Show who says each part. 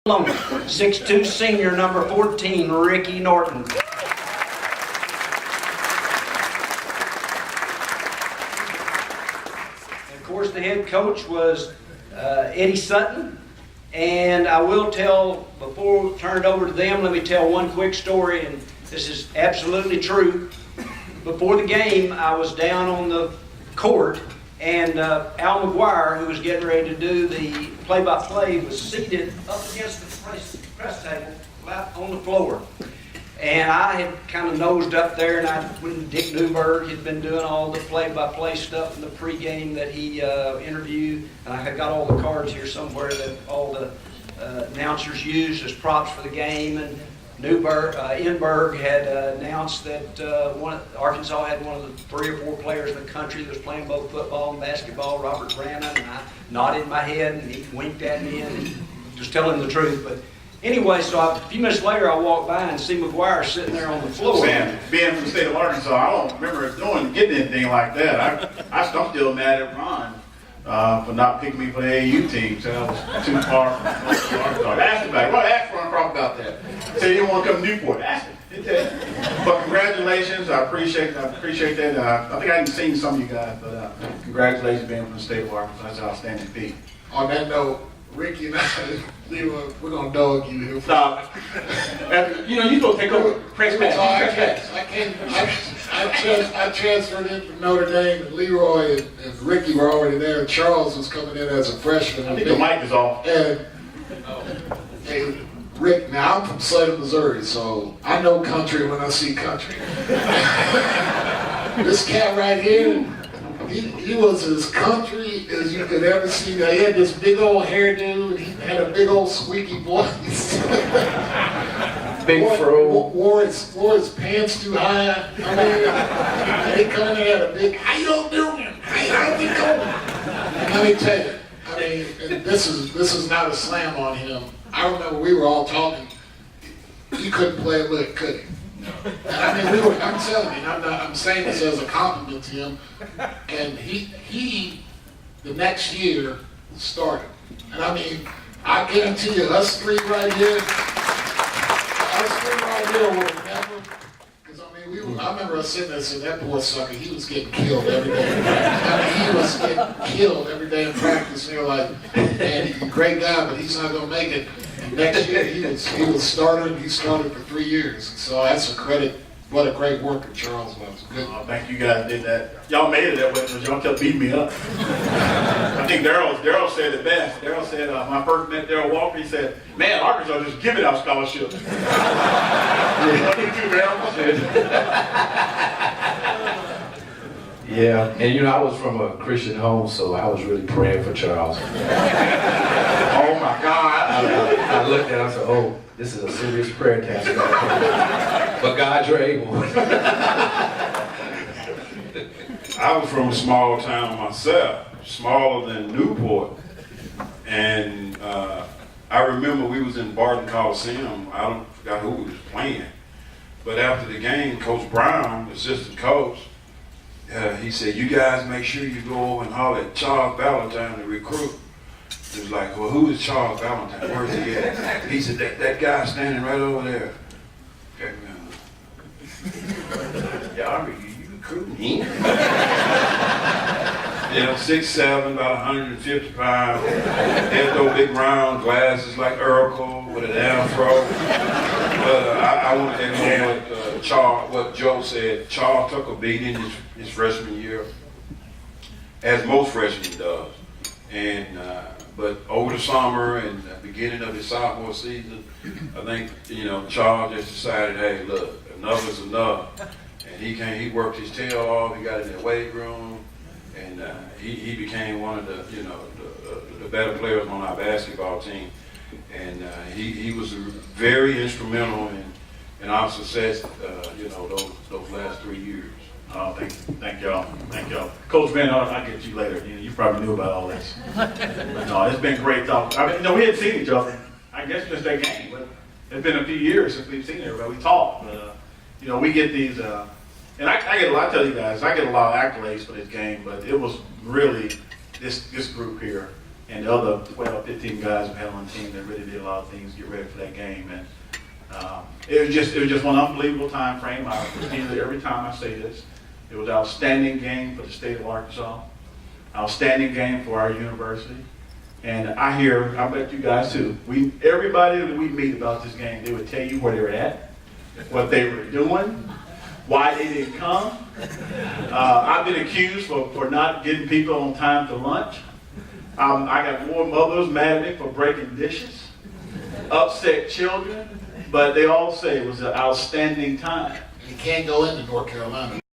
Speaker 1: 6'2" senior, number 14, Ricky Norton. And of course, the head coach was Eddie Sutton. And I will tell, before we turn it over to them, let me tell one quick story, and this is absolutely true. Before the game, I was down on the court, and Al McGuire, who was getting ready to do the play-by-play, was seated up against the press table on the floor. And I had kind of nosed up there, and when Dick Newberg had been doing all the play-by-play stuff in the pregame that he interviewed, and I had got all the cards here somewhere that all the announcers used as props for the game. And Enberg had announced that Arkansas had one of the 3 or 4 players in the country that was playing both football and basketball, Robert Brannon, and I nodded my head, and he winked at me and just telling the truth. But anyway, so a few minutes later, I walked by and see McGuire sitting there on the floor.
Speaker 2: Being from the state of Arkansas, I don't remember getting anything like that. I'm still mad at Ron for not picking me for the AAU team. So I was too far from Arkansas. Ask him about it. Well, ask Ron Crawford about that. Say you didn't want to come to Newport. Ask him. But congratulations. I appreciate that. I think I haven't seen some of you guys, but congratulations being from the state of Arkansas. That's outstanding feat.
Speaker 3: On that note, Ricky and I, Leroy, we're going to dog you here.
Speaker 2: Stop. You're supposed to take over. Press pass.
Speaker 3: I transferred in from Notre Dame, and Leroy and Ricky were already there. Charles was coming in as a freshman.
Speaker 2: I think the mic is off.
Speaker 3: And hey, Rick, now I'm from Sutton, Missouri, so I know country when I see country. This cat right here, he was as country as you could ever see. Now, he had this big old hairdo, and he had a big old squeaky voice.
Speaker 2: Big fro.
Speaker 3: Wore his pants too high. I mean, he come in there had a big, how you doing? How you doing? And let me tell you, I mean, and this is not a slam on him. I remember we were all talking. He couldn't play a lick, could he? And I mean, I'm telling you, I'm saying this as a compliment to him. And he the next year started. And I mean, I guarantee you, us three right here would have never, because I mean, I remember us sitting there and saying, that poor sucker, he was getting killed every day. I mean, he was getting killed every day in practice. And they were like, man, he's a great guy, but he's not going to make it. And next year, he was started. He started for 3 years. So that's a credit. What a great worker Charles was. Good.
Speaker 2: Oh, thank you guys did that. Y'all made it that way because y'all kept beating me up. I think Daryl said it best. Daryl said, when I first met Daryl Walker, he said, man, Arkansas just giving out scholarships.
Speaker 4: Yeah, and I was from a Christian home, so I was really praying for Charles.
Speaker 2: Oh my God.
Speaker 4: I looked at him and said, oh, this is a serious prayer task. But God, you're able.
Speaker 5: I was from a small town myself, smaller than Newport. And I remember we was in Barton Coliseum. I forgot who we was playing. But after the game, Coach Brown, the assistant coach, he said, you guys make sure you go over and holler at Charles Balentine, the recruit. It was like, well, who is Charles Balentine? Where's he at? He said, that guy standing right over there. Okay, yeah, are you recruiting him? 6'7", about 150 pounds. Had those big round glasses like Urkel with an afro. But I want to echo what Joe said. Charles took a beating his freshman year, as most freshmen does. And but over the summer and the beginning of his sophomore season, I think Charles just decided, hey, look, enough is enough. And he worked his tail off. He got in the weight room, and he became one of the better players on our basketball team. And he was very instrumental in our success. Those last 3 years.
Speaker 2: Oh, thank y'all. Coach Van, I'll get you later. You probably knew about all this. But no, it's been great talk. I mean, we hadn't seen each other, I guess, just that game. But it's been a few years since we've seen everybody. We talked. We get these, and I get a lot, I tell you guys, I get a lot of accolades for this game, but it was really this group here. and the other 12, 15 guys who had on the team that really did a lot of things to get ready for that game. And it was just one unbelievable time frame. I repeat it every time I say this. It was an outstanding game for the state of Arkansas, outstanding game for our university. And I bet you guys too, everybody that we meet about this game, they would tell you where they were at, what they were doing, why they didn't come. I've been accused for not getting people on time to lunch. I got more mothers mad at me for breaking dishes, upset children, but they all say it was an outstanding time.
Speaker 3: You can't go into North Carolina.